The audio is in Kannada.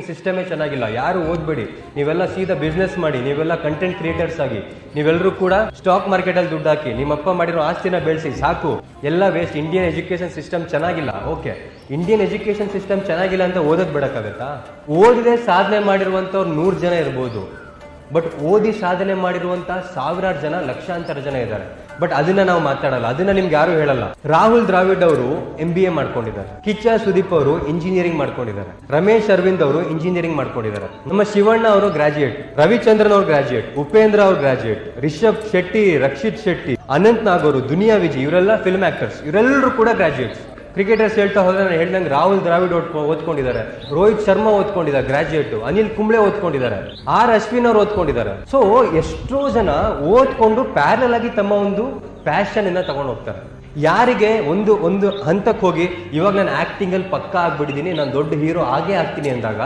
ಸಿಸ್ಟಮೇ ಚೆನ್ನಾಗಿಲ್ಲ. ಯಾರು ಓದ್ಬೇಡಿ, ನೀವೆಲ್ಲ ಸೀದಾ ಬಿಸ್ನೆಸ್ ಮಾಡಿ, ನೀವೆಲ್ಲ ಕಂಟೆಂಟ್ ಕ್ರಿಯೇಟರ್ಸ್ ಆಗಿ, ನೀವೆಲ್ಲರೂ ಕೂಡ ಸ್ಟಾಕ್ ಮಾರ್ಕೆಟ್ ಅಲ್ಲಿ ದುಡ್ಡು ಹಾಕಿ, ನಿಮ್ಮಪ್ಪ ಮಾಡಿರೋ ಆಸ್ತಿನ ಬೆಳೆಸಿ, ಸಾಕು. ಎಲ್ಲ ವೇಸ್ಟ್. ಇಂಡಿಯನ್ ಎಜುಕೇಶನ್ ಸಿಸ್ಟಮ್ ಚೆನ್ನಾಗಿಲ್ಲ. ಓಕೆ, ಇಂಡಿಯನ್ ಎಜುಕೇಶನ್ ಸಿಸ್ಟಮ್ ಚೆನ್ನಾಗಿಲ್ಲ ಅಂತ ಓದೋದ್ ಬಿಡಕ್ಕಾಗತ್ತಾ? ಓದಿದೆ ಸಾಧನೆ ಮಾಡಿರುವಂತವ್ರು 100 ಜನ ಇರ್ಬೋದು, ಬಟ್ ಓದಿ ಸಾಧನೆ ಮಾಡಿರುವಂತ ಸಾವಿರಾರು ಜನ, ಲಕ್ಷಾಂತರ ಜನ ಇದ್ದಾರೆ. ಬಟ್ ಅದನ್ನ ನಾವು ಮಾತಾಡಲ್ಲ, ಅದನ್ನ ನಿಮ್ಗೆ ಯಾರು ಹೇಳಲ್ಲ. ರಾಹುಲ್ ದ್ರಾವಿಡ್ ಅವರು MBA ಮಾಡ್ಕೊಂಡಿದ್ದಾರೆ, ಕಿಚ್ಚ ಸುದೀಪ್ ಅವರು ಇಂಜಿನಿಯರಿಂಗ್ ಮಾಡ್ಕೊಂಡಿದ್ದಾರೆ, ರಮೇಶ್ ಅರವಿಂದ್ ಅವರು ಇಂಜಿನಿಯರಿಂಗ್ ಮಾಡ್ಕೊಂಡಿದ್ದಾರೆ, ನಮ್ಮ ಶಿವಣ್ಣ ಅವರು ಗ್ರಾಜುಯೇಟ್, ರವಿಚಂದ್ರನ್ ಅವರು ಗ್ರಾಜುಯೇಟ್, ಉಪೇಂದ್ರ ಅವರು ಗ್ರಾಜುಯೇಟ್, ರಿಷಬ್ ಶೆಟ್ಟಿ, ರಕ್ಷಿತ್ ಶೆಟ್ಟಿ, ಅನಂತ್ ನಾಗ್ ಅವರು, ದುನಿಯಾ ವಿಜಯ್, ಇವರೆಲ್ಲ ಫಿಲ್ಮ್ ಆಕ್ಟರ್ಸ್, ಇವರೆಲ್ಲರೂ ಕೂಡ ಗ್ರಾಜುಯೇಟ್ಸ್. ಕ್ರಿಕೆಟರ್ಸ್ ಹೇಳ್ತಾ ಹೋದ್ರೆ ನಾನು ಹೇಳ್ದಂಗೆ ರಾಹುಲ್ ದ್ರಾವಿಡ್ ಓದ್ಕೊಂಡಿದ್ದಾರೆ, ರೋಹಿತ್ ಶರ್ಮಾ ಓದ್ಕೊಂಡಿದ್ದಾರೆ ಗ್ರಾಜುಯೇಟ್, ಅನಿಲ್ ಕುಂಬ್ಳೆ ಓದ್ಕೊಂಡಿದ್ದಾರೆ, ಅಶ್ವಿನ್ ಅವ್ರು ಓದ್ಕೊಂಡಿದ್ದಾರೆ. ಸೊ ಎಷ್ಟೋ ಜನ ಓದ್ಕೊಂಡು ಪ್ಯಾರಲ್ ಆಗಿ ತಮ್ಮ ಒಂದು ಪ್ಯಾಷನ್ ಇಂದ ತಗೊಂಡು ಹೋಗ್ತಾರೆ. ಯಾರಿಗೆ ಒಂದು ಹಂತಕ್ಕೆ ಹೋಗಿ ಇವಾಗ ನಾನು ಆಕ್ಟಿಂಗ್ ಅಲ್ಲಿ ಪಕ್ಕಾ ಆಗ್ಬಿಟ್ಟಿದ್ದೀನಿ, ನಾನು ದೊಡ್ಡ ಹೀರೋ ಆಗೇ ಆಗ್ತೀನಿ ಅಂದಾಗ